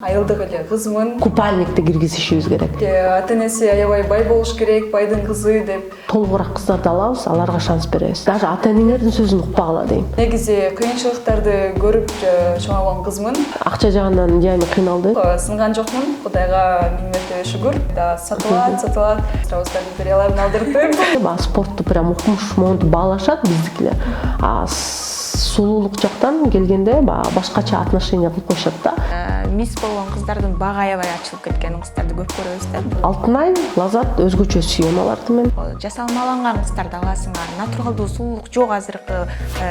Айылдык эле кызмын. Купальникти киргизишибиз керек. Ата-энеси аябай бай болуш керек, байдын кызы деп. Толугураак кыздарды алабыз, аларга шанс беребиз. Даже ата-энеңердин сөзүн укпагыла дейм. Негизи кыйынчылыктарды көрүп чоңойгон кызмын. Акча жагынан жайма кыйналды. Сынган жокмун. Кудайга миңнете шүгүр. Сатылат. Сразу бере алам алдыртып. Спортту прям укмуш монту баалашат биздикилер. Сулуулук жактан келгенде башкача отношение кылып коюшат да. Мисс болгон кыздардын бага аябай ачылып кеткен кыздарды көп көрөбүз да. Алтынай, Лазат өзгөчө сүйөм аларды мен. Жасалмаланган кыздарды аласыңар. Натуралдуу сулуулук жок азыркы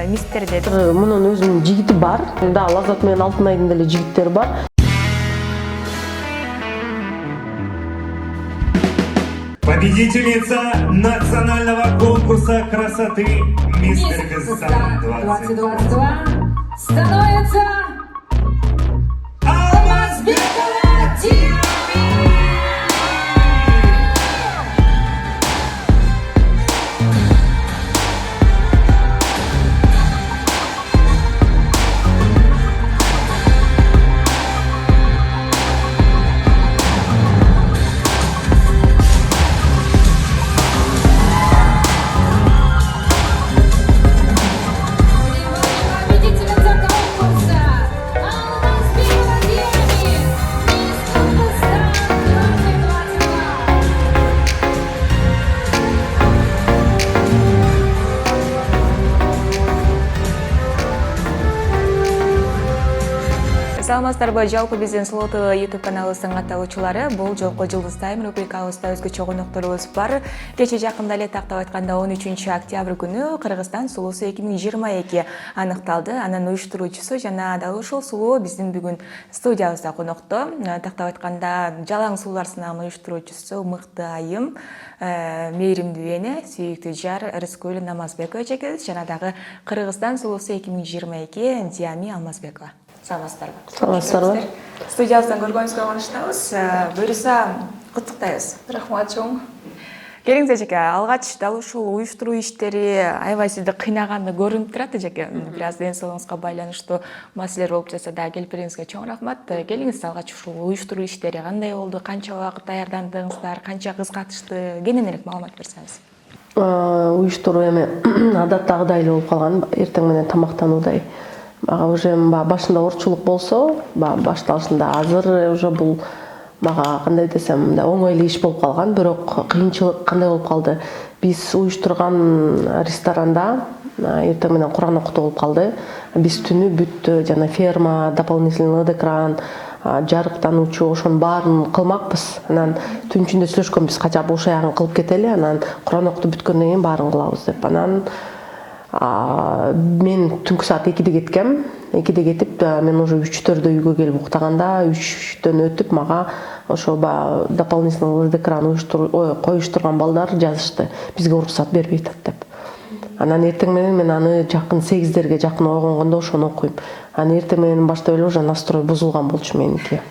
мисстерде. Мунун өзүнүн жигити бар. Да, Лазат менен Алтынайдын деле жигиттери бар. Победительница национального конкурса красоты «Мистер Казахстан 2022» становится Алмазбекова Диана. Саламатсыздарбы, жалпы биздин Сұлу ТВ YouTube каналыбыздын катталуучулары. Бул жолку Жылдыз Тайм рубрикабызда өзгөчө конокторубуз бар. Кече жакында эле тактап айтканда 13 октябрь күнү Кыргызстан сулуусу 2022 аныкталды. Анын уюштуруучусу жана дал ушул сулуу биздин бүгүн студиябызда конокто. Тактап айтканда жалаң сулуулар сынагынын уюштуруучусу мыкты айым, мээримдүү эне, сүйүктүү жар Рыскүл Намазбекова эжекебиз жана дагы Кыргызстан сулуусу 2022 Диами Алмазбекова. Саламатсыздарбы? Саламатсыздарбы? Студиябыздан көргөнүңүзгө кубанычтабыз. Буюрса куттуктайбыз. Рахмат чоң. Келиңиз эжеке, алгач дал ушул уюштуруу иштери аябай сизди кыйнаганы көрүнүп турат эжеке. Бир аз ден соолугуңузга байланыштуу маселелер болуп жатса да келипиңизге чоң рахмат. Келиңиз алгач ушул уюштуруу иштери кандай болду? Канча убакыт даярдандыңыздар? Канча кыз катышты? Кененирээк маалымат берсеңиз. Уюштуруу эми адаттагыдай эле болуп калган. Эртең менен тамактануудай. Мага уже башында оорчулук болсо, башталышында азыр уже бул мага кандай десем, оңой эле иш болуп калган, бирок кыйынчылык кандай болуп калды. Биз уюштурган ресторанда эртең менен Кур'ан окутуу болуп калды. Биз түнү бүт жана ферма, дополнительный экран, жарыктануучу ошонун баарын кылмакпыз. Анан түн ичинде сүйлөшкөнбүз, кача ушул аягын кылып кетели, анан Кур'ан окутуу бүткөндөн кийин баарын кылабыз деп. Анан мен түнкү саат 2-де кеткем. 2-де кетип, мен уже 3-төрдө үйгө келип уктаганда 3-төн өтүп мага ошо дополнительный экран коюштурган балдар жазышты. Бизге уруксат бербей атат деп. Анан эртең менен мен аны жакын 8-дерге жакын ойгонгондо ошону окуйм. Анан эртең менен баштап эле уже настрой бузулган болчу меники.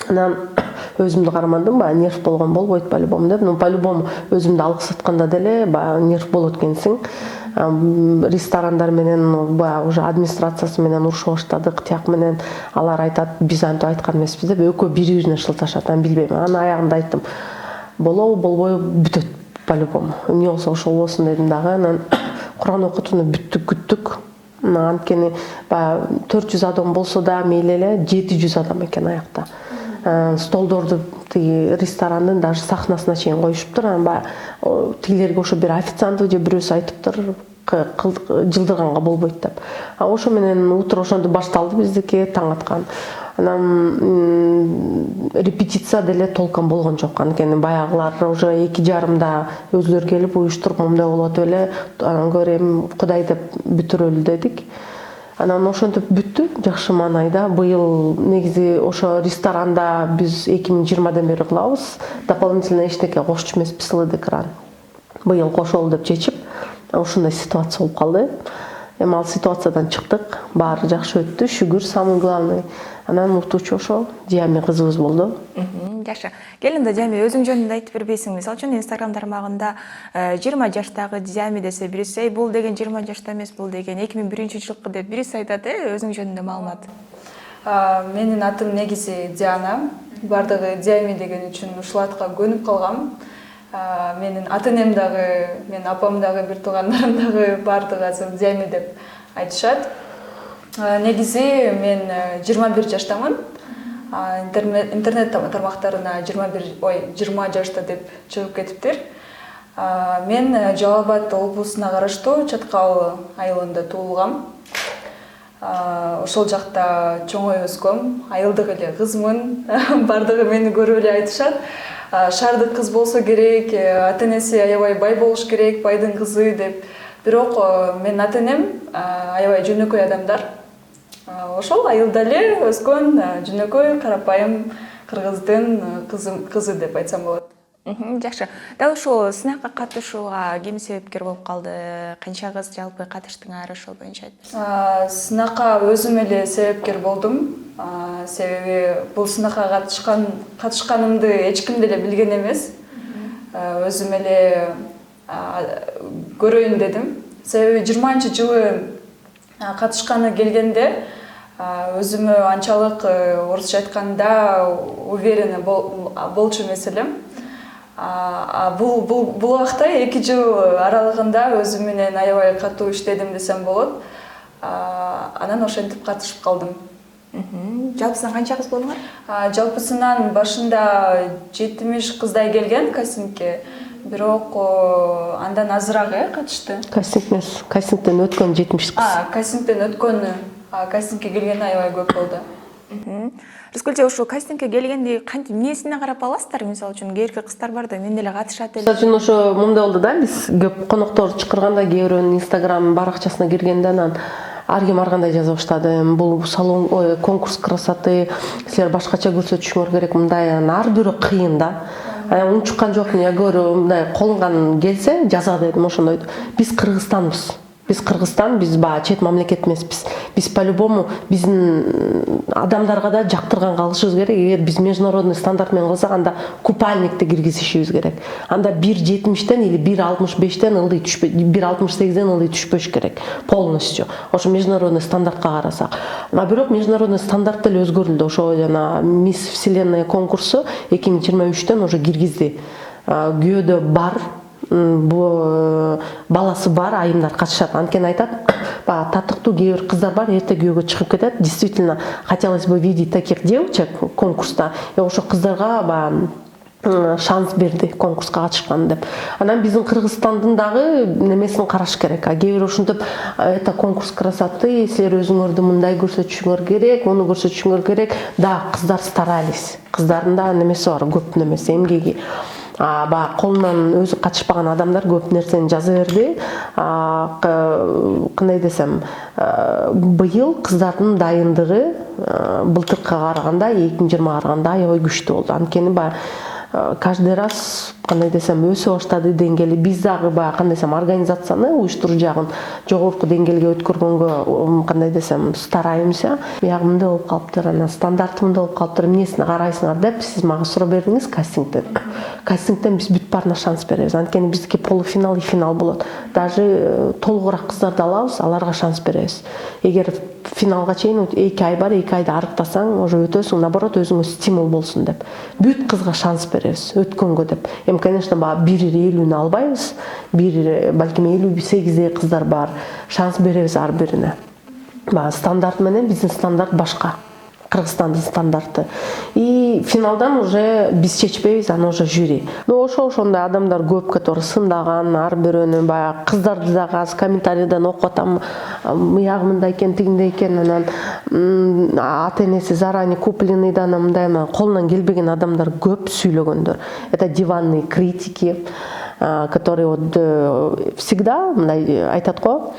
Анан өзүмдү карамадым, нерв болгон болбойт по-любому деп. По-любому өзүмдү алгысатканда деле нерв болот экенсиң. Ресторандар менен уже администрациясы менен урушуп баштадык. Тияк менен алар айтат, биз антип айткан эмеспиз деп, экөө бири-бирине шылташат. Мен билбейм. Анын аягында айттым, болобу, болбойбу, бүтөт по-любому. Эмне болсо ошол болсун дедим дагы. Анан Кур'ан окутууну бүттүк, күттүк. Анткени 400 адам болсо да мейли эле 700 адам экен аякта. Столдорду тиги ресторандын даже сахнасына чейин коюшуптур. Анан тигилерге ошо бир официант же бирөөсү айтыптыр, жылдырганга болбойт деп. Ошо менен утро ошондо башталды биздики таң аткан. Анан репетиция деле толком болгон жок. Анткени баягылар уже 2:30 өзүлөр келип уюштургондой болуп эле, анан көрөм Кудай деп бүтүрөлү дедик. Анан ошентип бүттү, жакшы маанайда. Быйыл негизи ошо ресторанда биз 2020-дан бери кылабыз. Дополнительно эчтеке кошчу эмеспиз, LED экран. Быйыл кошолу деп чечип, ушундай ситуация болуп калды. Эми ал ситуациядан чыктык, баары жакшы өттү, шүгүр, самый главный. Анан утуучу ошо Диами кызыбыз болду. Жакшы. Келинде Диами өзүң жөнүндө айтып бербейсиң? Мисалы үчүн Instagram тармагында 20 жаштагы Диами десе бириси, бул деген 20 жашта эмес, бул деген 2001-жылкы деп бириси айтат, өзүң жөнүндө маалымат. Менин атым негизи Диана. Бардыгы Диами деген үчүн ушул атка көнүп калгам. Менин ата-энем дагы, менин апам дагы, бир туугандарым дагы бардыгы азыр Диами деп айтышат. Негизи мен 21 жаштамын. Интернет тармактарына 20 жашта деп чыгып кетиптир. Мен Жалал Абад облусуна караштуу Чаткал айылында туулгам. Ошол жакта чоңой өскөм. Айылдык эле кызмын. Бардыгы мени көрүп эле айтышат. Шаардык кыз болсо керек, ата-энеси аябай бай болуш керек, байдын кызы деп. Бирок менин ата-энем аябай жөнөкөй адамдар. Ошол айылда эле өскөн жөнөкөй карапайым кыргыздын кызы деп айтсам болот. Жакшы. Дал ушул сынакка катышууга ким себепкер болуп калды? Канча кыз жалпы катыштыңар ошол боюнча айтыңыз. Сынакка өзүм эле себепкер болдум. Себеби бул сынакка катышканымды эч ким деле билген эмес. Өзүм эле көрөйүн дедим. Себеби 20-жылы катышканы келгенде өзүмө анчалык орусча айтканда уверенно болчу эмес элем. Бул убакта 2 жыл аралыгында өзүм менен аябай катуу иштедим десем болот. Анан ошентип катышып калдым. Жалпысынан канча кыз болдуңар? Жалпысынан башында 70 кыздай келген кастингке. Бирок андан азыраак катышты. Кастинг эмес, кастингден өткөн 70 кыз. Кастингден өткөн, кастингке келген аябай көп болду. Рыскүлче, ошол кастингке келгенде кантип эмнесине карап аласыздар? Мисалы үчүн кээ бир кыздар бар да, мен деле катышат элем. Мисалы үчүн ошо мындай болду да, биз көп конокторду чакырганда кээ бирөөнүн Instagram баракчасына киргенде анан ар ким ар кандай жаза баштады. Бул салон, конкурс красоты, силер башкача көрсөтүшүңөр керек, мындай ар бирөө кыйын да. Унчуккан жокмун, я говорю, мындай колуңан келсе жаза дедим ошондой. Биз Кыргызстанбыз. Биз Кыргызстан, биз чет мамлекет эмеспиз. Биз по-любому биздин адамдарга да жактырган калышыбыз керек. Эгер биз международный стандарт менен кылсак, анда купальникти киргизишибиз керек. Анда 1.70-тен или 1.65-тен ылдый түшпөй, 1.68-ден ылдый түшпөш керек полностью. Ошо международный стандартка карасак. Бирок международный стандарт деле өзгөрүлдү. Ошо жана Мисс Вселенная конкурсу 2023-тен уже киргизди. Күйөөдө бар, баласы бар айымдар катышат. Анткени айтат, татыктуу кээ бир кыздар бар, эрте күйөөгө чыгып кетет. Действительно, хотелось бы видеть таких девочек конкурста. Ошо кыздарга шанс берди конкурска катышкан деп. Анан биздин Кыргызстандын дагы немесин караш керек. Кээ бир ошентип, это конкурс красоты, силер өзүңөрдү мындай көрсөтүшүңөр керек, муну көрсөтүшүңөр керек. Да, кыздар старались. Кыздардын да немеси бар, көп немеси, эмгеги. Колунан өзү катышпаган адамдар көп нерсени жаза берди. Кандай десем, быйыл кыздардын дайындыгы былтыркыга караганда, 2020 караганда аябай күчтүү болду. Анткени каждый раз кандай десем өсө баштады деңгээли. Биз дагы кандай десем организацияны уюштуруу жагын жогорку деңгээлге өткөргөнгө кандай десем стараемся. Биягы мындай болуп калыптыр, анан стандарты мындай болуп калыптыр, эмнесине карайсыңар деп сиз мага суроо бердиңиз кастингден. Кастингден биз бүт баарына шанс беребиз. Анткени биздики полуфинал и финал болот. Даже толугураак кыздарды алабыз, аларга шанс беребиз. Эгер финалга чейин 2 ай бар, 2 айда арыктасаң, уже өтөсүң, наоборот өзүңө стимул болсун деп. Бүт кызга шанс беребиз өткөнгө деп. Конечно, 1.50-нü албайбыз. Балким 58 кыздар бар. Шанс беребиз ар бирине. Стандарт менен биздин стандарт башка. Кыргызстандын стандарты. И финалдан уже биз чечпейбиз, аны уже жюри. Ошондой адамдар көп, который сындаган, ар бирөөнү баягы кыздарды дагы аз комментарийден окуп атам. Мыягы мындай экен, тигиндей экен, анан ата-энеси заранее купленный да, мындай колунан келбеген адамдар көп сүйлөгөндөр. Это диванные критики, которые всегда айтат го,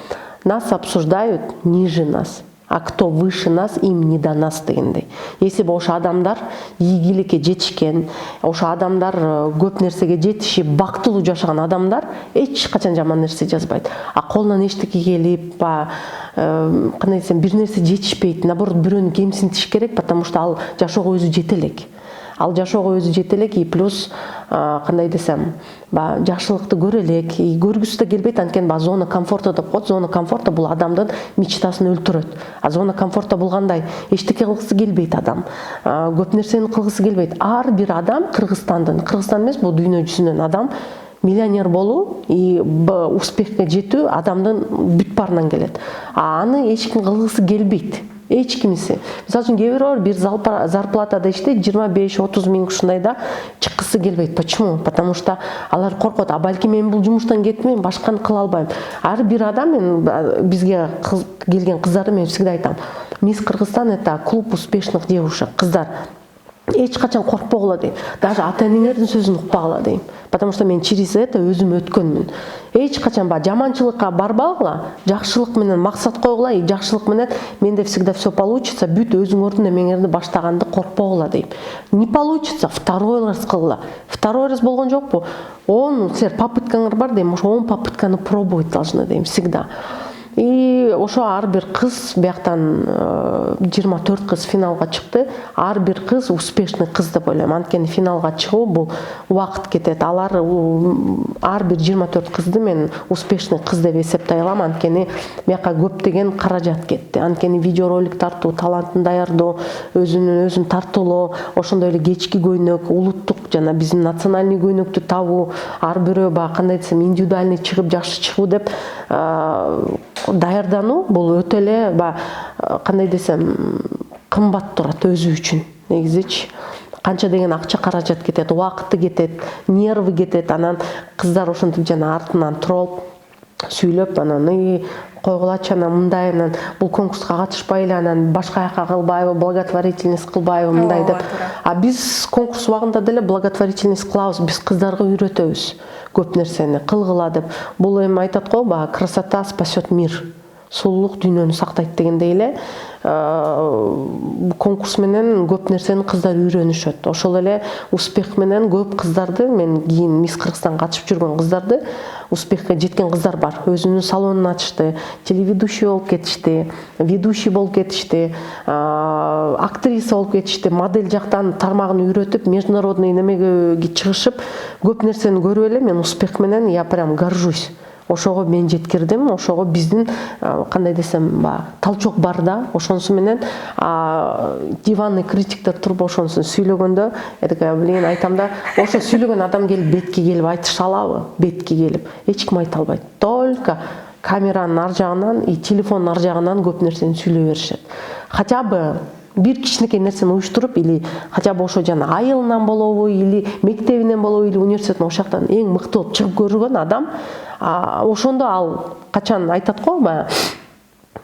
нас обсуждают ниже нас. А кто выше нас, им не до нас дегендей. Если бы ошо адамдар ийгиликке жетишкен, ошо адамдар көп нерсеге жетишип, бактылуу жашаган адамдар эч качан жаман нерсе жазбайт. А колунан эчтеке келип, кандай десем, бир нерсе жетишпейт, наоборот бирөөнү кемсинтиш керек, потому что ал жашоого өзү жете элек. ал жашоого өзү жете элек, и плюс кандай десем, баягы жакшылыкты көрө элек, и көргүсү да келбейт. Анткени баягы зона комфорта деп коет. Зона комфорта бул адамдын мечтасын өлтүрөт. А зона комфорта болгандай эчтеке кылгысы келбейт адам, көп нерсени кылгысы келбейт. Ар бир адам Кыргызстан эмес, бул дүйнө жүзүнөн адам миллионер болуу и успехке жетүү адамдын бүт барынан келет. Аны эч ким кылгысы келбейт. Эч кимиси. Мисалы үчүн кээ бирөө бир зарплатада иштейт, 25-30 миң ушундайда чыккысы келбейт. Почему? Потому что алар коркот. А балки мен бул жумуштан кетмейм, башканы кыла албайм. Ар бир адам, мен бизге келген кыздарды мен всегда айтам. Мисс Кыргызстан это клуб успешных девушек. Кыздар, эч качан коркпогула дейм. Даже ата-энеңердин сөзүн укпагыла дейм. Потому что мен через это өзүм өткөнмүн. Эч качан жаманчылыкка барбагыла, жакшылык менен максат койгула, и жакшылык менен менде всегда все получится, бүт өзүңөрдүн эмеңерди баштаганды коркпогула дейм. Не получится, второй раз кылгыла. Второй раз болгон жокпу? 10 силер попыткаңар бар дейм, ошо 10 попытканы пробовать должны дейм всегда. И ошо ар бир кыз бияктан 24 кыз финалга чыкты. Ар бир кыз успешный кыз деп ойлойм. Анткени финалга чыгуу бул убакыт кетет. Алар ар бир 24 кызды мен успешный кыз деп эсептей алам. Анткени бияка көптөгөн каражат кетти. Анткени видеоролик тартуу, талантын даярдоо, өзүн тартуулоо, ошондой эле кечки көйнөк, улуттук жана биздин национальный көйнөктү табуу, ар бирөө кандай десем индивидуальный чыгып жакшы чыгуу деп даярдануу бул өтө эле кандай десем кымбат турат өзү үчүн. Негизичи канча деген акча каражат кетет, убакыты кетет, нервы кетет. Анан кыздар ошентип жана артынан туруп сүйлөп, анан койгулачы, анан мындай, анан бул конкурска катышпайлы, анан башка жака кылбайбы, благотворительность кылбайбы, мындай деп. А биз конкурс убагында деле благотворительность кылабыз, биз кыздарга үйрөтөбүз көп нерсени кылгыла деп. Бул эми айтат го, красота спасет мир. Сулуулук дүйнөнү сактайт дегендей эле конкурс менен көп нерсени кыздар үйрөнүшөт. Ошол эле успех менен көп кыздарды, мен кийин Мисс Кыргызстан катышып жүргөн кыздарды, успехке жеткен кыздар бар. Өзүнүн салонун ачышты, телеведущий болуп кетишти, ведущий болуп кетишти, актриса болуп кетишти, модель жактан тармагын үйрөтүп, международный немеге чыгышып, көп нерсени көрүп эле мен успех менен я прям горжусь. Ошого мен жеткирдим, ошого биздин кандай десем, талчок бар да, ошонусу менен диванный критиктер туруп ошонусун сүйлөгөндө, блин, айтам да, ошо сүйлөгөн адам келип бетке келип айтыша алабы? Бетке келип эч ким айта албайт. Только камеранын ар жагынан и телефондун ар жагынан көп нерсени сүйлөй беришет. Хотя бы бир кичинекей нерсени уюштуруп, или хотя бы ошо жана айылынан болобу, или мектебинен болобу, или университеттен ошол жактан эң мыкты болуп чыгып көргөн адам, ошондо ал качан айтат го,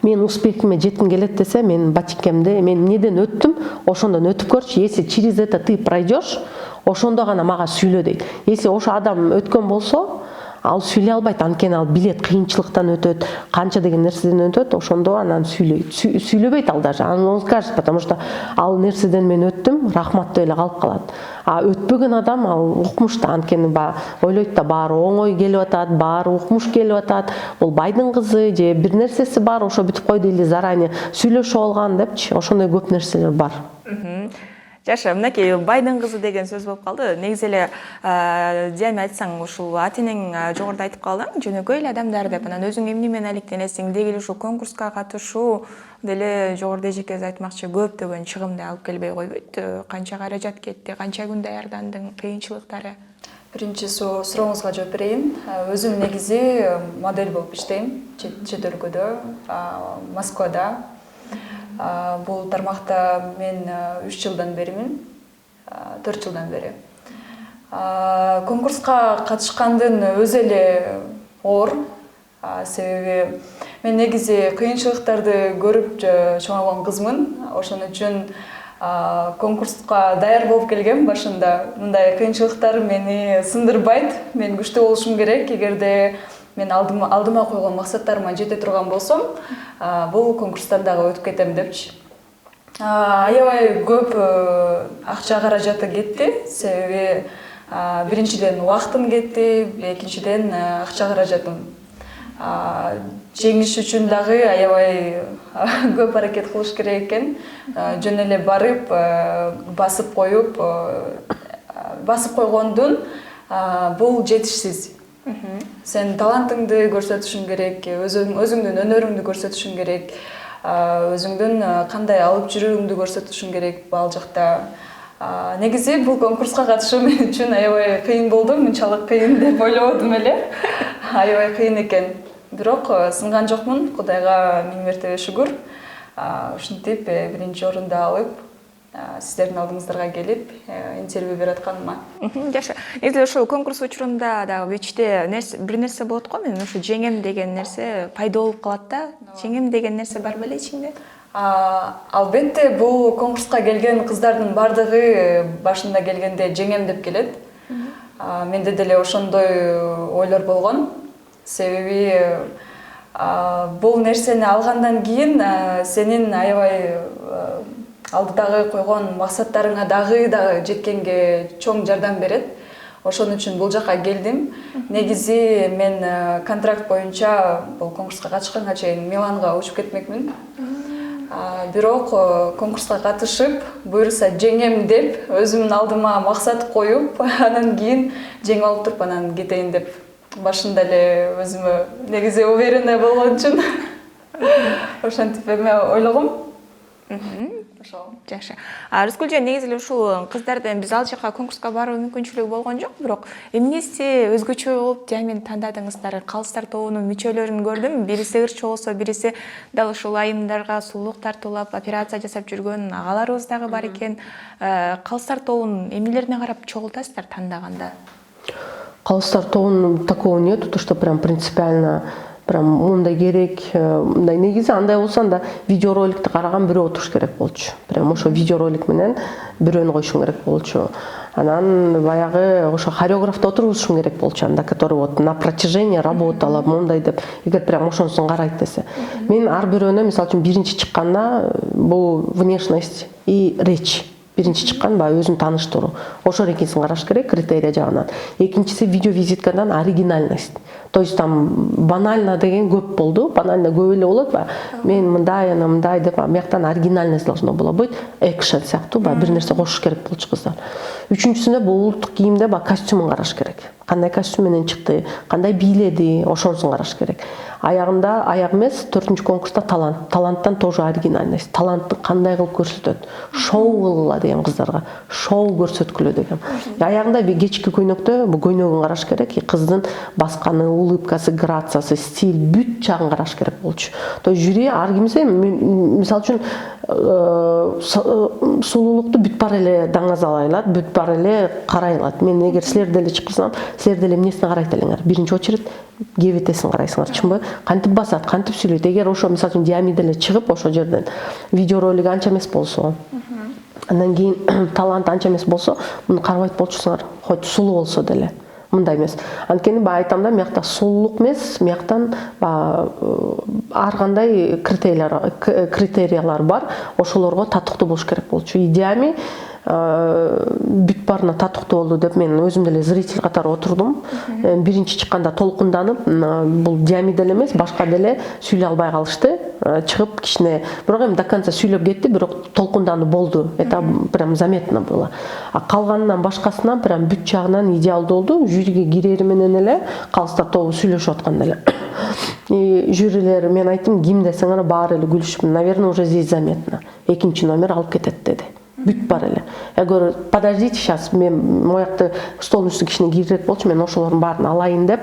мен успехиме жетким келет десе, мен батикемди, мен эмнеден өттүм, ошондон өтүп көрчү. Если через это ты пройдешь, ошондо гана мага сүйлө дейт. Если ошо адам өткөн болсо, ал сүйлөй албайт, анткени ал билет кыйынчылыктан өтөт, канча деген нерседен өтөт, ошондо анан сүйлөйт. Сүйлөбөйт ал даже, он скажет, потому что ал нерседен мен өттүм, рахмат деп эле калып калат. А өтпөгөн адам ал укмуш да, анткени ойлойт да, баары оңой келип атат, баары укмуш келип атат, бул байдын кызы же бир нерсеси бар, ошо бүтүп койду, или заранее сүйлөшүп алган депчи, ошондой көп нерселер бар. Жашы, мынакей байдын кызы деген сөз болуп калды. Негизи эле Диаме айтсаң, ушул ата-энең жогоруда айтып калдың, жөнөкөй эле адамдар деп, анан өзүң эмне менен алектенесиң, деги эле ушул конкурска катышуу деле жогоруда эжекебиз айтмакчы көптөгөн чыгымды алып келбей койбойт. Канча каражат кетти, канча күн даярдандың, кыйынчылыктары? Биринчи сурооңузга жооп берейин. Өзүм негизи модель болуп иштейм чет өлкөдө, Москвада. Бул тармакта мен 3 жылдан беримин, 4 жылдан бери. Конкурска катышкандын өзү эле оор, себеби мен негизи кыйынчылыктарды көрүп чоңойгон кызмын. Ошон үчүн конкурска даяр болуп келгем башында. Мындай кыйынчылыктар мени сындырбайт. Мен күчтүү болушум керек. Эгерде мен алдыма койгон максаттарыма жете турган болсом, бул конкурстан дагы өтүп кетем депчи. Аябай көп акча каражаты кетти, себеби биринчиден убактым кетти, экинчиден акча каражатым. жеңиш үчүн дагы аябай көп аракет кылыш керек экен. Жөн эле барып басып койгондун бул жетишсиз. Сен талантыңды көрсөтүшүң керек, өзүңдүн өнөрүңдү көрсөтүшүң керек, өзүңдүн кандай алып жүрүүңдү көрсөтүшүң керек ал жакта. Негизи бул конкурска катышуу мен үчүн аябай кыйын болду, мынчалык кыйын деп ойлободум эле. Аябай кыйын экен. Бирок сынган жокмун, Кудайга миң мертебе шүгүр. Ушинтип биринчи орунду алып, сиздердин алдыңыздарга келип интервью берип атканыма. Жакшы. Негизи ошол конкурс учурунда дагы ичте бир нерсе болот го, мен ушу жеңем деген нерсе пайда болуп калат да. Жеңем деген нерсе бар беле ичиңде? Албетте бул конкурска келген кыздардын бардыгы башында келгенде жеңем деп келет. Менде деле ошондой ойлор болгон. Себеби бул нерсени алгандан кийин сенин аябай алдыдагы койгон максаттарыңа дагы жеткенге чоң жардам берет. Ошон үчүн бул жака келдим. Негизи мен контракт боюнча бул конкурска катышканга чейин Миланга учуп кетмекмин. Бирок конкурска катышып, буюрса жеңем деп, өзүмдүн алдыма максат коюп, анан кийин жеңип алып туруп анан кетейин деп. Башында эле өзүмө негизи уверенный болгон үчүн ошентип эме ойлогом. Жакшы. Рыскүлжан, негизи эле ушул кыздардын биз ал жака конкурска баруу мүмкүнчүлүгү болгон жок, бирок эмнеси өзгөчө болуп Диамени тандадыңыздар? Калыстар тобунун мүчөлөрүн көрдүм. Бириси ырчы болсо, бириси дал ушул айымдарга сулуулук тартуулап операция жасап жүргөн агаларыбыз дагы бар экен. Калыстар тобунун эмнелерине карап чогултасыздар тандаганда? Калыстар тобунун такого нету, то что прям принципиально прям мындай керек, мындай негизи андай болсо анда видеороликти караган бирөө отуруш керек болчу. Прям ошо видеоролик менен бирөөнү коюшуң керек болчу. Анан баягы ошо хореографты отургузушуң керек болчу анда, который вот на протяжении работала, мындай деп. Эгер прям ошонусун карайт десе. Мен ар бирөөнө, мисалы үчүн биринчи чыкканда бул внешность и речь. Биринчи чыккан баягы өзүн тааныштыруу. Ошо экинчисин караш керек критерия жагынан. Экинчиси видео визиткадан оригинальность. То есть там банально деген көп болду. Банально көп эле болот ба. Мен мындай, ана мындай деп, мыяктан оригинальность должно было быть. Экшен сыяктуу ба бир нерсе кошуш керек болчу кыздар. Үчүнчүсүндө бул улуттук кийимде ба костюмун караш керек. Кандай костюм менен чыкты, кандай бийледи, ошонусун караш керек. Аягында аяк эмес, 4-үнчү конкурста талант. Таланттан тоже оригинальность. Талантты кандай кылып көрсөтөт? Шоу кылгыла деген кыздарга. Шоу көрсөткүлө деген. Аягында кечки көйнөктө бул көйнөгүн караш керек. Кыздын басканы, улыбкасы, грациясы, стиль, бүт жагын караш керек болчу. То есть жюри ар кимсе, мисалы үчүн сулуулукту бүт бар эле даңаз алай алат, бүт бар эле карай алат. Мен эгер силер деле чыксам, силер деле эмнесине карайт элеңер? Биринчи очередь ГВТсин карайсыңар, чынбы? Кантип басат, кантип сүйлөйт? Эгер ошо мисалы үчүн Диами деле чыгып ошо жерден видеоролик анча эмес болсо, андан кийин талант анча эмес болсо, муну карабайт болчусуңар. Хоть сулуу болсо деле. Мындай эмес. Анткени баягы айтам да, мыякта сулуулук эмес, мыяктан ар кандай критериялар бар, ошолорго татыктуу болуш керек болчу. Диами бүт барына татыктуу болду деп мен өзүм деле зритель катары отурдум. Биринчи чыкканда толкунданып, бул Диами деле эмес, башка деле сүйлөй албай калышты. Чыгып кичине, бирок эми до конца сүйлөп кетти, бирок толкундануу болду. Это прям заметно было. А калганынан башкасынан прям бүт жагынан идеалдуу болду. Жюриге кирери менен эле калыстар тобу сүйлөшүп атканда эле. И жюрилер мен айттым, ким десең баары эле күлүшүп, наверное, уже здесь заметно. Экинчи номер алып кетет деди. Бүт бар эле. Я говорю, подождите, сейчас мен моякты столдун үстүнө кичине кирирээк болчу, мен ошолордун баарын алайын деп,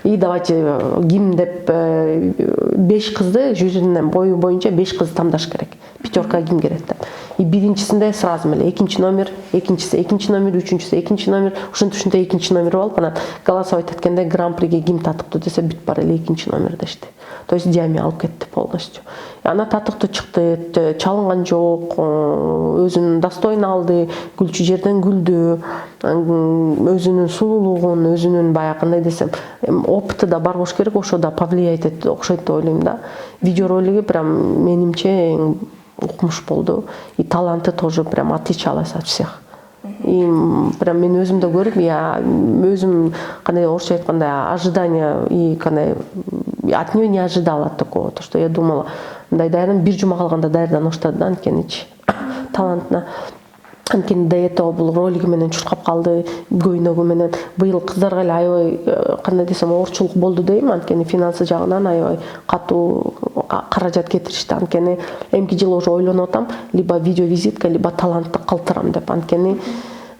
и давайте ким деп 5 кызды жюринин бою боюнча 5 кызды тандаш керек. Пятеркага ким кирет деп. И биринчисинде сразу эле экинчи номер, экинчиси экинчи номер, үчүнчүсү экинчи номер, ушинтип экинчи номер болуп, анан голосовать эткенде гран-приге ким татыктуу десе бүт бар эле экинчи номер дешти. То есть Диами алып кетти полностью. Ана татыктуу чыкты, чалынган жок, өзүнүн достойно алды, күлчү жерден күлдү, өзүнүн сулуулугун, өзүнүн баягы кандай десем, опыты да бар болуш керек, ошо да повлиять этти, окшойт деп ойлойм да. Видеоролиги прям менимче укмуш болду. И таланты тоже прям отличалась от всех. И прям мен өзүмдө көрүп, я өзүм кандай орусча айтканда ожидание и кандай от нее не ожидала такого, то что я думала мындай даярдан бир жума калганда даярдан баштады да анткеничи талантына. Анткени до этого бул ролиги менен чуркап калды, көйнөгү менен. Быйыл кыздарга эле аябай кандай десем оорчулук болду дейм, анткени финансы жагынан аябай катуу каражат кетиришти. Анткени эмки жылы уже ойлонуп атам, либо видеовизитка, либо талантты калтырам деп. Анткени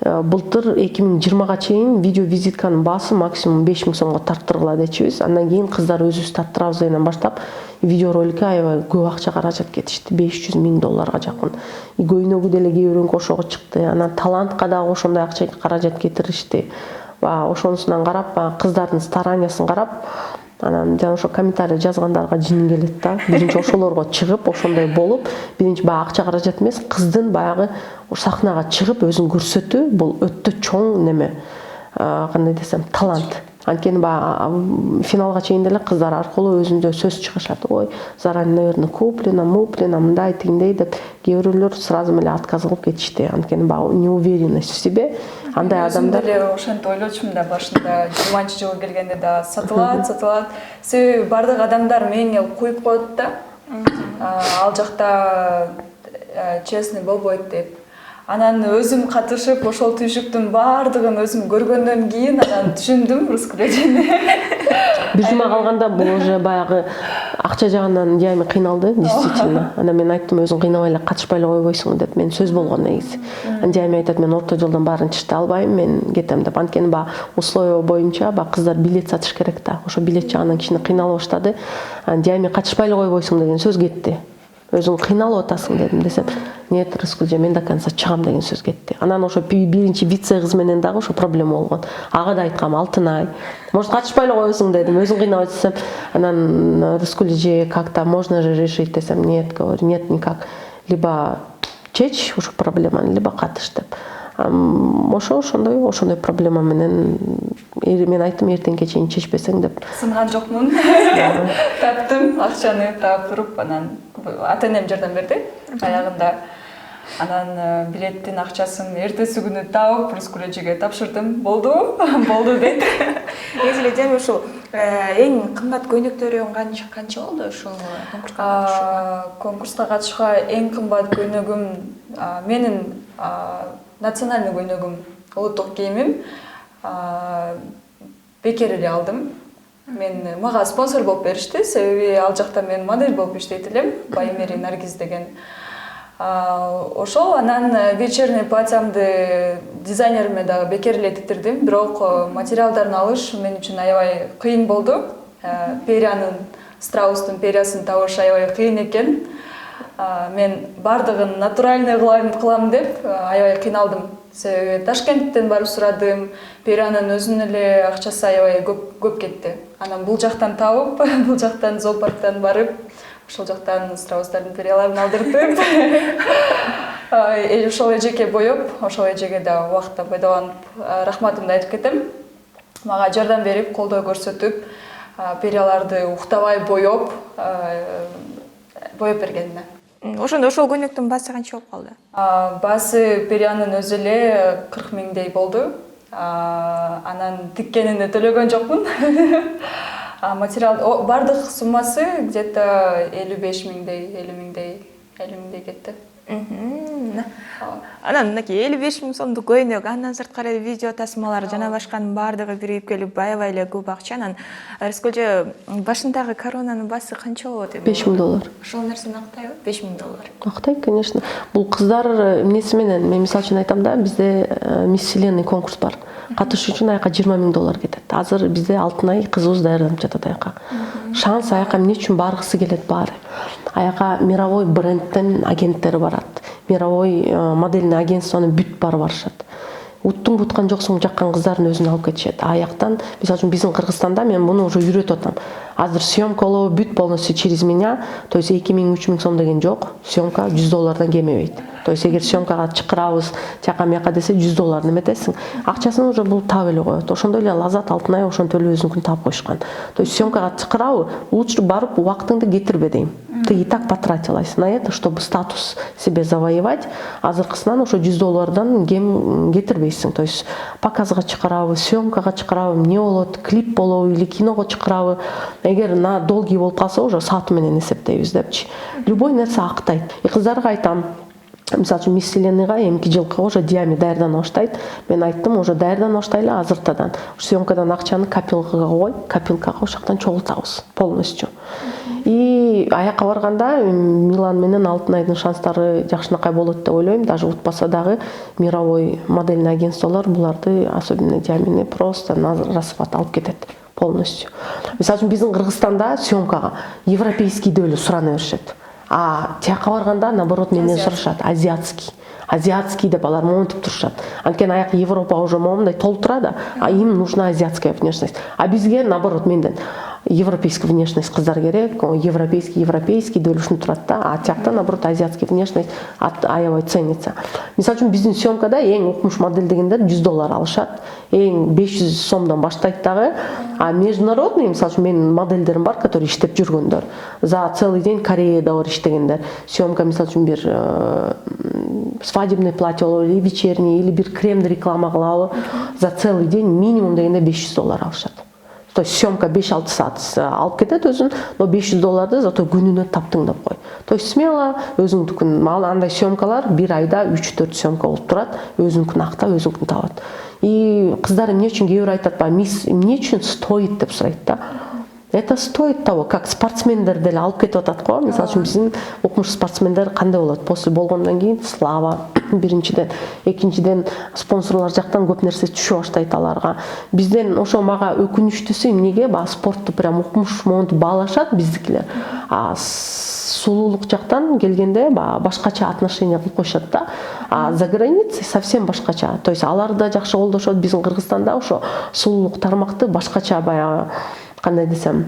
былтыр 2020 чейин видеовизитканын баасы максимум 5 000 сомго тарттыргыла дечибиз. Андан кийин кыздар өзүбүз тарттырабыз дегенден баштап видеороликке аябай көп акча каражат кетишти, 500 000 долларга жакын. Көйнөгү деле кээ бирөөнү ошого чыкты. Анан талантка дагы ошондой акча каражат кетиришти. Ошонусунан карап, кыздардын стараниясын карап, анан жана ошо комментарий жазгандарга жиним келет да. Биринчи ошолорго чыгып, ошондой болуп, биринчи баягы акча каражат эмес, кыздын баягы сахнага чыгып өзүн көрсөтүү бул өтө чоң неме. Кандай десем, талант. Анткени баягы финалга чейин деле кыздар аркылуу өзүндө сөз чыгышат. Ой, заранее, наверное, куплена, мындай тигиндей деп кээ бирөөлөр сразу эле отказ кылып кетишти. Анткени баягы неуверенность в себе. Андай адамдар деле ошентип ойлочумун да башында 20-жылы келгенде да сатылат. Себеби бардык адамдар мени куюп коет да. Ал жакта честный болбойт деп. Анан өзүм катышып, ошол түйшүктүн бардыгын өзүм көргөндөн кийин анан түшүндүм раскулежени. Бир жума калганда бул уже баягы акча жагынан жайmy кыйналды, действительно. Анан мен айттым, өзүң кыйнабай эле катышпай эле койбойсуң деп. Мен сөз болгон негизи. Анан жайmy айтат, мен орто жолдон баарын чечте албайм, мен кетем деп. Анткени условия боюнча кыздар билет сатыш керек да. Ошо билет жагынан кичине кыйнала баштады. Анан жайmy катышпай эле койбойсуң деген сөз кетти. Өзүң кыйналып атасың дедим десем, нет, Раскулже, мен до конца чыгам деген сөз кетти. Анан ошо биринчи вице кыз менен дагы ошо проблема болгон. Ага да айткам, Алтынай, может катышпай эле койсуң дедим, өзүң кыйнап атсаң. Анан Раскулже, как-то можно же решить десем, нет, говорю, нет никак. Либо чечь ошо проблеманы, либо катыш деп. Ошондой проблема менен мен айттым, эртең кечейин чечпесең деп. Сынган жокмун. Таптым, акчаны таптырып, анан ата-энем жардам берди аягында. Анан билеттин акчасын эртеси күнү таап, Раскулежеге тапшырдым. Болду дейт. Негизи жайmy ушул эң кымбат көйнөктөрүң канча болду ушул конкурска? Конкурска катышууга эң кымбат көйнөгүм менин национальный көйнөгүм, улуттук кийимим бекер эле алдым. Мага спонсор болуп беришти, себеби ал жакта мен модель болуп иштейт элем, Баймери Наргиз деген. Ошол анан вечерний платьямды дизайнериме дагы бекер эле тиктирдим, бирок материалдарын алыш мен үчүн аябай кыйын болду. Страустун перьясын табыш аябай кыйын экен. Мен бардыгын натуральный кылам деп аябай кыйналдым. Себеби Ташкенттен барып сурадым, перьянын өзүнүн эле акчасы аябай көп кетти. Анан бул жактан табып, бул жактан зоопарктан барып, ошол жактан страустардын перьяларын алдыртып, ошол эжеке боеп, ошол эжеге да убакытта пайдаланып, рахматымды айтып кетем. Мага жардам берип, колдоо көрсөтүп, перьяларды уктабай боеп бергенине. Ошондо ошол көйнөктүн баасы канча болуп калды? Баасы перьянын өзү эле 40 000 болду. Анан тиккенине төлөгөн жокмун. Материал бардык суммасы где-то 55 000 кетти. Анан мынакей 55 000 сомдук көйнөк, андан сырткары видео тасмалар жана башканын бардыгы бирип келип аябай эле көп акча. Анан Раскулже, башындагы коронанын баасы канча болот эми? 5 000 доллар. Ошол нерсени актайбы? 5 000 доллар. Актайт, конечно. Бул кыздар эмнеси менен, мен мисалы үчүн айтам да, бизде Мисс Вселенная конкурс бар. Катышуу үчүн аяка 20 000 доллар кетет. Азыр бизде Алтынай кызыбыз даярданып жатат аяка. Шанс аяка эмне үчүн баргысы келет баары. Аяка мировой брендтен агенттери барат. Мировой модельный агентствонун бүт барып барышат. Уттуң буткан жоксуң жаккан кыздардын өзүн алып кетишет. Аяктан, мисалы үчүн биздин Кыргызстанда мен муну уже үйрөтүп атам. Азыр съемкалоо бүт полностью через меня, то есть 2 000-3 000 сом деген жок. Съемка 100 доллардан кемебейт. То есть эгер съемкага чакырабыз жака мияка десе $100 неметесиң, акчасын уже бул таап эле коет. Ошондой эле Лазат Алтынай ошентип эле өзүнүкүн таап коюшкан. То есть съемкага чакырабы, лучше барып убактыңды кетирбе дейм. Ты и так потратилась на это, чтобы статус себе завоевать. Азыркысынан ошо $100 кем кетирбейсиң. То есть показга чакырабы, съемкага чакырабы, эмне болот, клип болобу или киного чакырабы. Эгер на долгий болуп калса, уже сааты менен эсептейбиз депчи. Любой нерсе актайт. И кыздарга айтам, мисалы үчүн Мисс Вселенныйга эмки жылкы уже Диами даярдана баштайт. Мен айттым, уже даярдана баштайлы азыртадан. Съемкадан акчаны копилкага кой, копилкага ошактан чогултабыз полностью. И аякка барганда Милан менен Алтынайдын шанстары жакшынакай болот деп ойлойм. Даже утпаса дагы мировой модельный агентстволор буларды, особенно Диамини, просто на расхват алып кетет полностью. Мисалы үчүн биздин Кыргызстанда съемкага европейский эле сурана беришет. А тияка барганда наоборот менден сурашат, азиатский деп алар монтип турушат. Анткени аяк Европа уже момундай толтурат, а им нужна азиатская внешность. А бизге наоборот менден европейская внешность кыздар керек, европейский деп ушинтип турат да, а тиякта наоборот азиатский внешность аябай ценится. Мисалы үчүн биздин съемкада эң укмуш модель дегендер $100 алышат, эң 500 сомдон баштайт дагы. А международный, мисалы үчүн менин модельдерим бар, которые иштеп жүргөндөр, за целый день Кореяда бар иштегендер. Съемка мисалы үчүн бир свадебный платье или вечерний, или бир кремди реклама кылабы, за целый день минимум дегенде $500 алышат. То есть съемка 5-6 саат алып кетет өзүн, но $500 зато күнүнө таптың деп кой. То есть смело өзүңдүкүн, андай съемкалар бир айда 3-4 съемка болуп турат, өзүңдүкүн актап, өзүңдүкүн табат. И кыздар эмне үчүн кээ бир айтат, мисс эмне үчүн стоит деп сурайт да. Это стоит того, как спортсмендер деле алып кетип атат го. Мисалы үчүн биздин укмуш спортсмендер кандай болот? После болгондон кийин слава биринчиден, экинчиден спонсорлор жактан көп нерсе түшө баштайт аларга. Бизден ошо мага өкүнүчтүүсү эмнеге спортты прям укмуш монтип баалашат биздикилер. А сулуулук жактан келгенде башкача отношение кылып коюшат да. А за границей совсем башкача. То есть алар да жакшы колдошот, биздин Кыргызстанда ошо сулуулук тармакты башкача баягы кандай десем,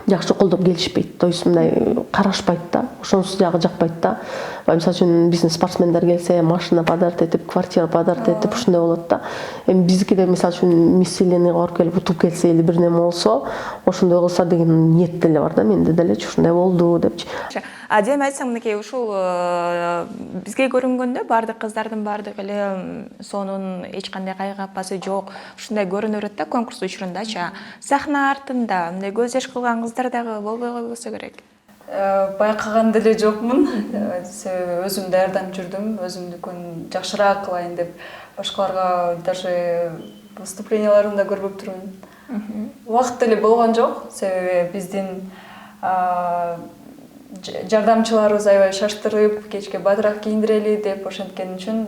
жакшы колдоп келишпейт. То есть мындай карашпайт да, ошонусу жагы жакпайт да. Мисалы үчүн биздин спортсмендер келсе, машина подарок этип, квартира подарок этип ушундай болот да. Эми биздикиде мисалы үчүн Мисс Вселенныйга барып келип утуп келсе или бир неме болсо, ошондой кылса деген ниет деле бар да, менде делечи ушундай болду депчи. Дем айтсам, мынакей ушул бизге көрүнгөндө баардык кыздардын баардык эле сонун эч кандай кайгапасы жок, ушундай көрүнө берет да конкурс учурундачы. Сахна артында мындай көз жаш кылган кыздар дагы болбой койбосо керек. Байкаган деле жокмун. Өзүм даярданып жүрдүм, өзүмдүкүн жакшыраак кылайын деп, башкаларга даже выступленияларымда көрбөп турмун. Убакыт деле болгон жок, себеби биздин жардамчыларыбыз аябай шаштырып, кечке бадыраак кийиндирели деп ошенткен үчүн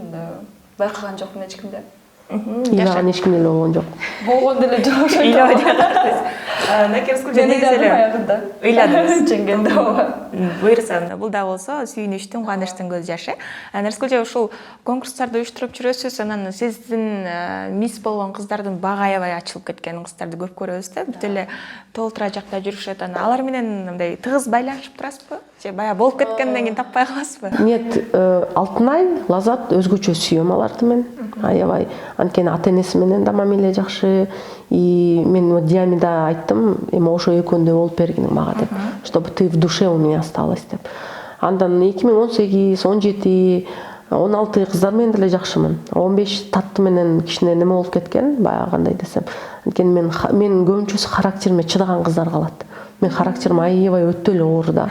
байкаган жокмун эч кимде. Илан эч ким эле болгон жок. Болгон деле жок. Ыйладыңыз. Жеңгенде ооба. Буйрса, бул да болсо сүйүнүчтүн, кубанычтын көз жашы. Нарскүлжа ушул конкурстарды уюштуруп жүрөсүз, анан сиздин мисс болгон кыздардын бага аябай ачылып кеткен кыздарды көп көрөбүз да. Бүт эле толтура жакта жүрүшөт. Анан алар менен мындай тыгыз байланышып турасызбы? Же баягы болуп кеткенден кийин таппай каласызбы? Нет, Алтынай, Лазат өзгөчө сүйөм аларды мен. Аябай анткени ата-энеси менен да мамиле жакшы. И мен Диамида айттым, эми ошо экөөндө болуп бергиң мага деп, чтобы ты в душе у меня осталась деп. Андан 2018, 17, 16 кыздар менен деле жакшымын. 15 татты менен кичине неме болуп кеткен, баягы кандай десем. Анткени мен көбүнчөсү характериме чыдаган кыздар калат. Мен характерим аябай өтө эле оор да.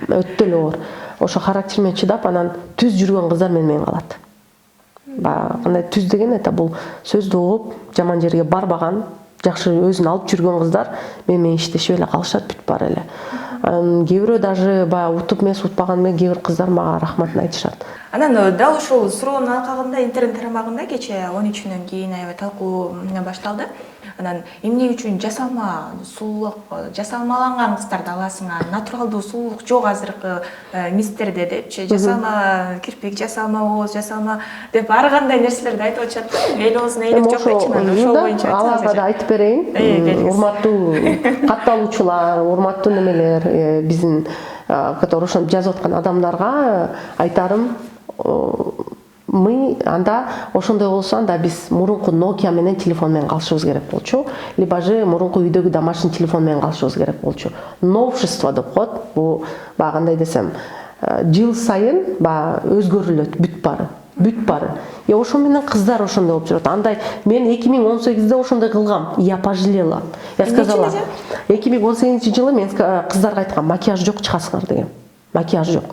Өтө эле оор. Ошо характериме чыдап, анан түз жүргөн кыздар менен калат. Кандай түз деген это бул сөздү угуп, жаман жерге барбаган, жакшы өзүн алып жүргөн кыздар менен иштешип эле калышат бүт бар эле. Кээ бирөө даже баягы утуп эмес, утпаган менен кээ бир кыздар мага рахматын айтышат. Анан дал ушул суроонун алкагында интернет тарамагында кече 13-үнөн кийин аябай талкуу башталды. Анан эмне үчүн жасалма сулуулук, жасалмаланган кыздарды аласың, натуралдуу сулуулук жок азыркы мистерде депчи, жасалма кирпик, жасалма ооз, жасалма деп ар кандай нерселерди айтып атышат да. Эл оозуна элек жок эчинен ошол боюнча айтсаңыз. Аларга да айтып берейин. Урматтуу катталуучулар, урматтуу немелер, биздин которые ошентип жазып аткан адамдарга айтарым, мы анда ошондой болсо анда биз мурунку Nokia менен телефон менен калышыбыз керек болчу, либо же мурунку үйдөгү домашний телефон менен калышыбыз керек болчу. Новшество деп коет. Бул баягы кандай десем, жыл сайын өзгөрүлөт, бүт бары. Ошо менен кыздар ошондой болуп жүрөт. Андай мен 2018-де ошондой кылгам. Я пожалела. Я сказала, 2018-жылы мен кыздарга айткам, макияж жок чыгасыңар деген. Макияж жок.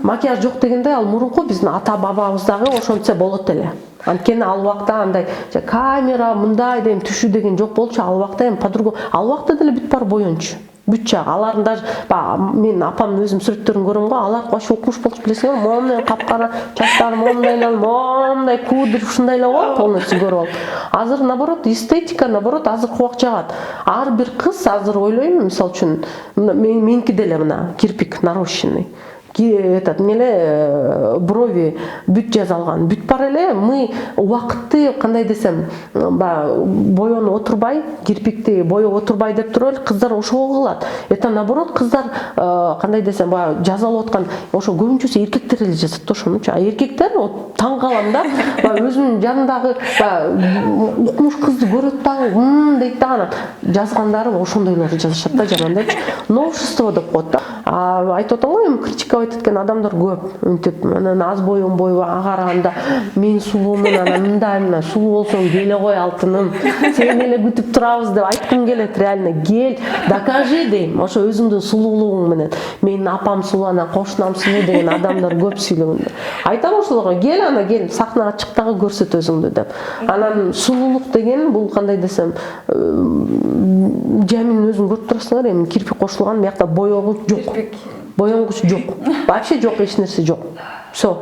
Макияж жок дегенде ал мурунку биздин ата бабабыздагы ошончо болот эле. Анткени ал убакта андай камера мындай деген түшүү деген жок болчу. Ал убакта эми по-другому. Ал убакта деле бүт бар боёнчу. Бүт жак. Алардын даже мен апамдын өзүм сүрөттөрүн көрөм го. Алар кошо окумуш болчу, билесиңби? Момундай капкара чачтары, момундай кудр ушундай эле го, полностью көрүп алып. Азыр наоборот эстетика, наоборот азыр кубак жагат. Ар бир кыз азыр ойлойм, мисалы үчүн, меники деле мына кирпик нарощенный. Этот брови бүт жазалган, бүт бар эле. Мы убакытты кандай десем, боёну отурбай, кирпикти боёп отурбай деп туруп кыздар ошого кылат. Это наоборот кыздар кандай десем, жазалып аткан ошо көбүнчөсү эркектер эле жазат ошонучу. А эркектер таң калам да, өзүнүн жанындагы укмуш кызды көрөт дагы, дейт дагы жазгандары ошондойлорду жазышат да жамандайчы. Новшество деп коет да. Айтып атам го, эми критиковать эткен адамдар көп. Үнтүп, аз бойга караганда мен сулуумун, мындай сулуу болсоң келе кой алтыным. Сени эле күтүп турабыз деп айткым келет, реально. Кел, докажи дейм. Ошо өзүңдүн сулуулугуң менен. Менин апам сулуу, кошунам сулуу деген адамдар көп сүйлөгөндө. Айтам ошолорго, кел, сахнага чык дагы көрсөт өзүңдү деп. Анан сулуулук деген бул кандай десем, жамин өзүң көрүп турасыңар, эми кирпик кошулган, биякта боёгуч жок. Боёнгуч жок. Вообще жок, эч нерсе жок. Всё.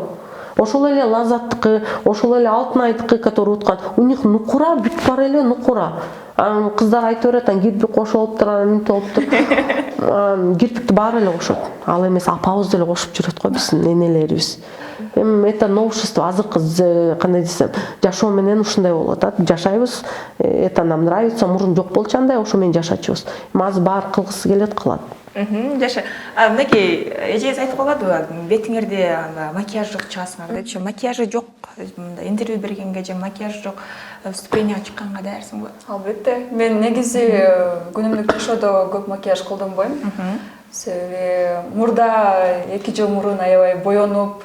Ошол эле Лазаттыкы, ошол эле Алтынайдыкы, который уткан. У них нукура, бүт бар эле нукура. Кыздар айтып берет, кирпик кошуп алыптыр, мынтип алыптыр. Кирпикти баары эле кошот. Ал эмес апабыз деле кошуп жүрөт го биздин энелерибиз. Эми это новшество, азыркы кандай десем, жашоо менен ушундай болот да. Жашайбыз, это нам нравится, мурун жок болчу андай, ошо менен жашачубыз. Азыр баары кылгысы келет, кылат. Жаша, мынакей эжеңиз айтып калбадыбы, бетиңерде макияж жок чыгасыңар депчи. Макияжы жок, интервью бергенге же макияж жок, выступлениеге чыкканга даярсыңбы? Албетте. Мен негизи күнүмдүк жашоодо көп макияж колдонбойм. Себеби мурда 2 жыл мурун аябай боёнуп,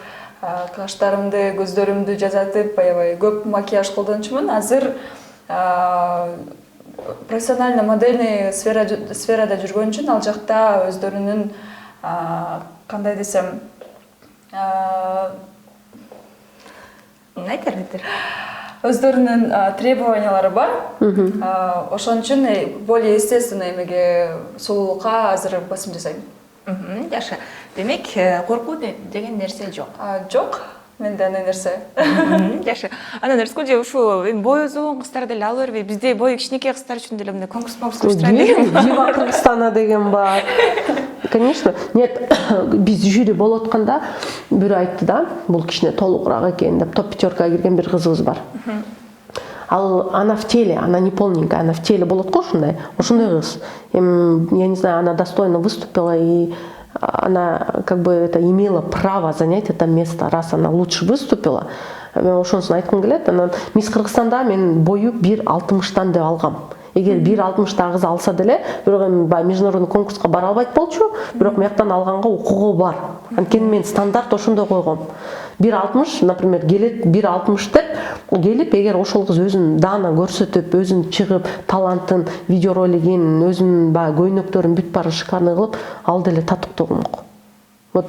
каштарымды, көздөрүмдү жазатып, аябай көп макияж колдончумун. Азыр профессионально модельный сферада жүргөн үчүн ал жакта өздөрүнүн кандай десем, өздөрүнүн требованиялары бар. Ошон үчүн более естественно эмеге сулуулукка азыр басым жасайм. Жаша, демек коркуу деген нерсе жок. Жок. Менде андай нерсе. Жашы. Анан Рыскүл же ушу бой узун кыздар деле ала бербей, бизде боyu кичинекей кыздар үчүн деле мындай конкурс уюштура деген. Дива Кыргызстана деген бар. Конечно. Нет, биз жюри болуп атканда бирөө айтты да, бул кичине толугураак экен деп, топ-5 кирген бир кызыбыз бар. Ал она в теле, она не полненькая, она в теле болот го ушундай. Ошондой кыз. Я не знаю, она достойно выступила, и она как бы это имела право занять это место, раз она лучше выступила. Ошонусун айткым келет. Анан Мисс Кыргызстанда мен бою 1.60 деп алгам. Эгер 1.60 кыз алса деле, бирок эми международный конкурска бара албайт болчу, бирок мыяктан алганга укугу бар. Анткени мен стандарт ошондой койгом. 1.60, например, келет 1.60 деп келип, эгер ошол кыз өзүн даана көрсөтүп, өзүн чыгып, талантын, видеоролигин, өзүнүн көйнөктөрүн бүт баары шикарный кылып, ал деле татыктуу кылмак. Вот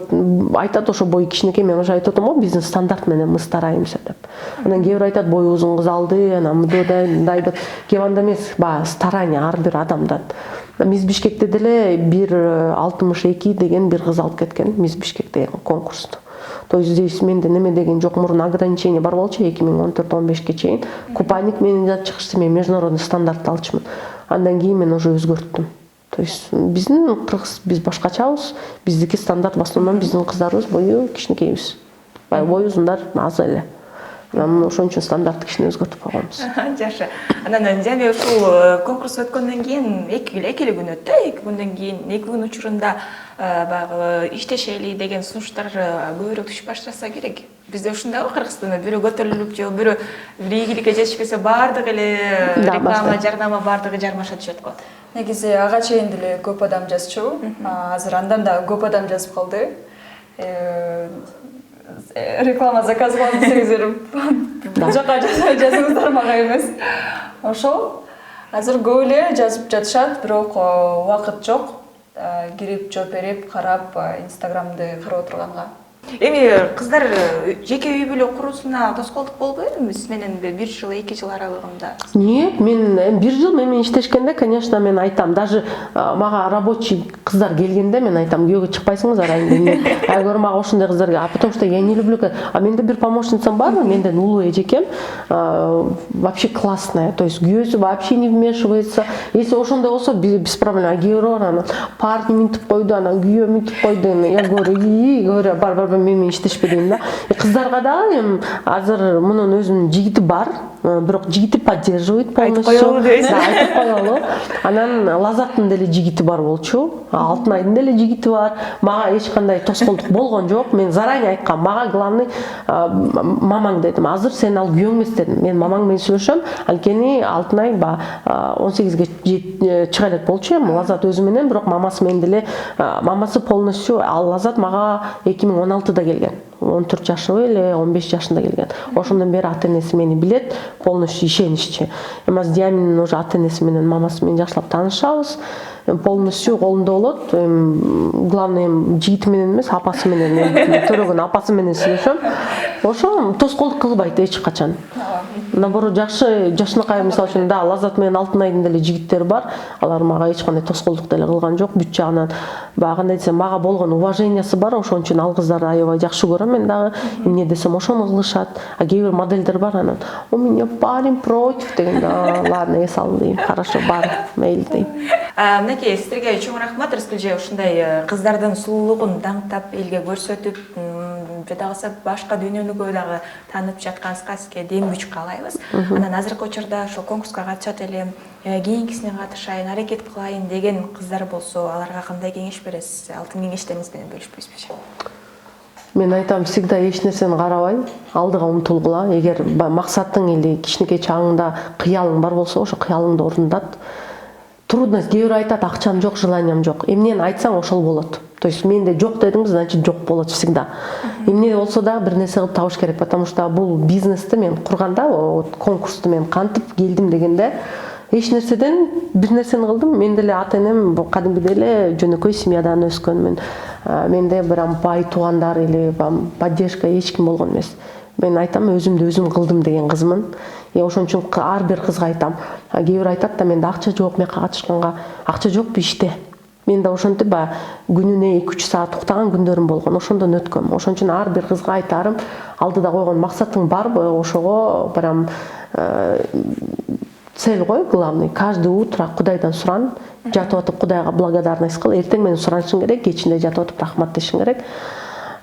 айтат ошо бой кичинекей, мен уже айтып атам го, биздин стандарт менен мы стараемся деп. Анан кээ бир айтат бою узун кыз алды, анан мындай деп. Кээ анда эмес, старание ар бир адамдан. Мисс Бишкекте деле 1.62 деген бир кыз алып кеткен, Мисс Бишкек деген конкурсту. То есть здесь менде неме деген жок, мурун ограничение бар болчу 2014-15 чейин. Купальник менен чыгышты, мен международный стандарт алчумун. Андан кийин мен уже өзгөрттүм. То есть биздин кыргыз, биз башкачабыз, биздики стандарт в основном биздин кыздарыбыз бою кичинекейбиз. Бой узундар аз эле. анан ошон үчүн стандарт кичине өзгөртүп койгонбуз. Жакшы. Анан жами ушул конкурс өткөндөн кийин 2 эле күн өттү. 2 күндөн кийин 2 күн учурунда баягы иштешели деген сунуштар көбүрөөк түшүп баштаса керек. Бизде ушундайбы Кыргызстанда бирөө көтөрүлүп же бирөө бир ийгиликке жетишпесе баардыгы эле реклама, жарнама баардыгы жармаша түшөт го. Негизи ага чейин деле көп адам жазчу. Азыр андан да көп адам жазып калды. Реклама заказ кылам десеңиздер бул жака жазыңыздар, мага эмес. Ошол азыр көп эле жазып жатышат, бирок убакыт жок. Кирип, жооп берип, карап, Инстаграмды карап отурганга. Эми кыздар жеке үй бүлө куруусуна тоскоолдук болбойбу? Сиз менен 1 жыл, 2 жыл аралыгында? Нет, мен 1 жыл менен иштешкенде, конечно, мен айтам, даже мага рабочий кыздар келгенде мен айтам, күйөөгө чыкпайсыңыздар айында. Агар мага ошондой кыздар, потому что я не люблю. А менде бир помощницам бар, менден улуу эжекем, вообще классная. То есть күйөөсү вообще не вмешивается. Если ошондой болсо, без проблем. А күйөөр анан парни минтип койду, анан күйөө минтип койду. Я говорю, бар мен иштешпедим да. Кыздарга да эми азыр мунун өзүнүн жигити бар, бирок жигити поддерживает полностью. Айтып коелу дейсиз. Да, айтып коелу. Анан Лазаттын деле жигити бар болчу. Алтынайдын деле жигити бар. Мага эч кандай тоскоолдук болгон жок. Мен заранее айткам, мага главный мамаң дедим. Азыр сен ал күйөөң эмес дедим. Мен мамаң менен сүйлөшөм. Анткени Алтынай 18ге чыга элек болчу эми Лазат өзү менен, бирок мамасы менен деле, мамасы полностью, ал Лазат мага 2016-да келген. 14 жашыбы эле 15 жашында келген. Ошондон бери ата-энеси мени билет, полностью ишениччи. Эми азыр Диаминин уже ата-энеси менен, мамасы менен жакшылап таанышабыз. Полностью колунда болот. Главное жигити менен эмес, апасы менен, төрөгөн апасы менен сүйлөшөм. Ошо тоскоолдук кылбайт эч качан. Наоборот, жакшы жашынакай, мисалы үчүн, да, Лазат менен Алтынайдын деле жигиттери бар. Алар мага эч кандай тоскоолдук деле кылган жок. Бүт жагынан баягы кандай десем, мага болгон уважениясы бар. Ошон үчүн ал кыздарды аябай жакшы көрөм мен дагы. Эмне десем ошону кылышат. А кээ бир модельдер бар, анан у меня парень против дегенде, ладно, эс ал дейм. Хорошо, бар, мейли дейм. Мынакей, сиздерге чоң рахмат. Рыскелже ушундай кыздардын сулуулугун даңктап элге көрсөтүп, же дагы башка дүйнөлүккө дагы таанып жатканыңызга сизге дем күч каалайбыз. Анан азыркы учурда ошо конкурска катышат элем, кийинкисине катышайын, аракет кылайын деген кыздар болсо, аларга кандай кеңеш бересиз? Алтын кеңештериңиз менен бөлүшпөйсүзбү? Мен айтам, всегда эч нерсени карабай, алдыга умтулгула. Эгер максатың или кичинекей чагыңда кыялың бар болсо, ошо кыялыңды орундат. Трудность, кээ бирөө айтат, акчам жок, желаниям жок. Эмнени айтсаң ошол болот. То есть менде жок дедиңиз, значит жок болот всегда. Эмне болсо да бир нерсе кылып табыш керек, потому что бул бизнести мен курганда, конкурсту мен кантип келдим дегенде, эч нерседен бир нерсени кылдым. Мен деле ата-энем кадимгидей эле жөнөкөй семьядан өскөнмүн. Менде бир бай туугандар или поддержка эч ким болгон эмес. Мен айтам, өзүмдү өзүм кылдым деген кызмын. Ошон үчүн ар бир кызга айтам. Кээ бир айтат да, менде акча жок, мен катышканга акча жокпу иште. Мен да ошентип күнүнө 2-3 саат уктаган күндөрүм болгон, ошондон өткөм. Ошон үчүн ар бир кызга айтарым, алдыда койгон максатың барбы, ошого прям цель кой, главный. Каждое утро Кудайдан суран, жатып атып Кудайга благодарность кыл. Эртең менен суранышың керек, кечинде жатып атып рахмат дешиң керек.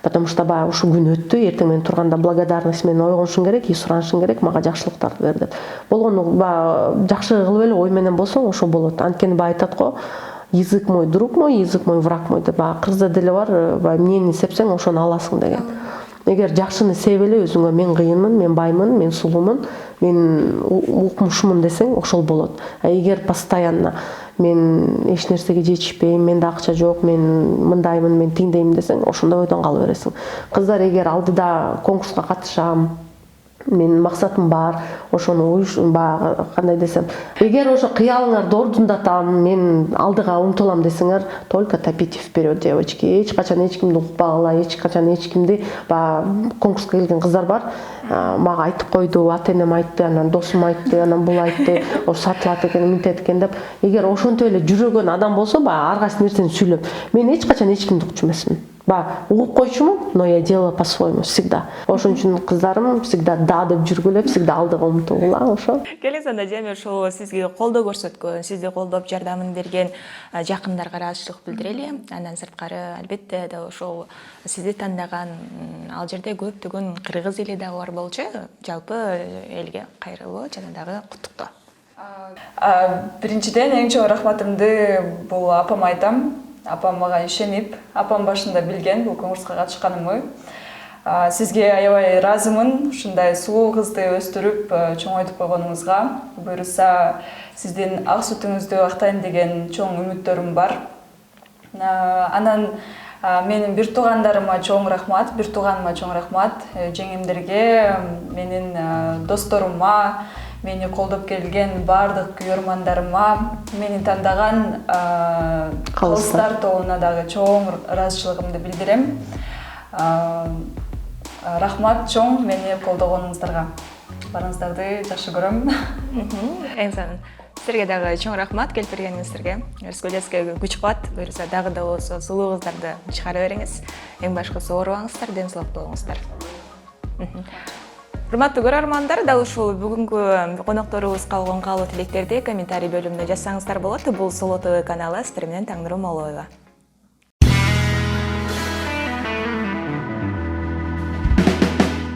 Потому что баягы ушу күн өттү, эртең менен турганда благодарность менен ойгонушуң керек, суранышың керек, мага жакшылыктарды бер деп. Болгону жакшы кылып эле ой менен болсоң, ошо болот. Анткени айтат го, язык мой друг мой, язык мой враг мой деп. Кыргызда деле бар, эмнени сепсең, ошону аласың деген. Эгер жакшыны сеп эле өзүңө, мен кыйынмын, мен байдмын, мен сулуумун, мен укмушмун десең, ошол болот. А эгер постоянно мен эч нерсеге жетишпейм, менде акча жок, мен мындаймын, мен тиңдейм десең, ошондой ойдон кала бересиң. Кыздар эгер алдыда конкурска катышам, мен максатым бар, ошону баягы кандай десем, эгер ошо кыялыңарды ордундатам, мен алдыга умтулам десеңер, только топите вперед, девочки. Эч качан эч кимди укпагыла, эч качан эч кимди, конкурска келген кыздар бар, мага айтып койду, ата-энем айтты, анан досум айтты, анан бул айтты, ошо сатылат экен, мынтет экен деп. Эгер ошонтип эле жүрөгөн адам болсо, ар кайсы нерсени сүйлөп, мен эч качан эч кимди укчу эмесмин. угуп койчумун, но я делала по-своему всегда. Ошон үчүн кыздарым всегда да деп жүргүлө, всегда алдыга умтулгула, ошо. Келесанда Жами ошол сизге колдоо көрсөткөн, сизди колдоп жардамын берген жакындарга ыраазычылык билдирели. Андан сырткары албетте да ошол сизди тандаган ал жерде көптөгөн кыргыз эли дагы бар болчу. Жалпы элге кайрылуу жана дагы куттуктоо. Биринчиден эң чоң рахматымды бул апама айтам. Апам мага ишенип, апам башында билген бул конкурска катышканымды. Сизге аябай ыраазымын, ушундай сулуу кызды өстүрүп, чоңойтуп койгонуңузга. Буюрса, сиздин ак сүтүңүздү актайын деген чоң үмүттөрүм бар. Анан менин бир туугандарыма чоң рахмат, бир тууганыма чоң рахмат, жеңемдерге, менин досторума, мени колдоп келген бардык күйөрмандарыма, мени тандаган калыстар тобуна дагы чоң ыраазычылыгымды билдирем. Рахмат чоң мени колдогонуңуздарга. Барыңыздарды жакшы көрөм. Эң сонун. Сизерге дагы чоң рахмат келип бергениңиздерге. Республикага күч кубат, буюрса дагы да болсо сулуу кыздарды чыгара бериңиз. Эң башкысы оорубаңыздар, ден соолуктуу болуңуздар. Урматтуу көрөрмандар, дал ушул бүгүнкү конокторубузга болгон каалоо тилектерди комментарий бөлүмүнө жазсаңыздар болот. Бул Соло ТВ каналы, сиздер менен Таңнурум Молоева.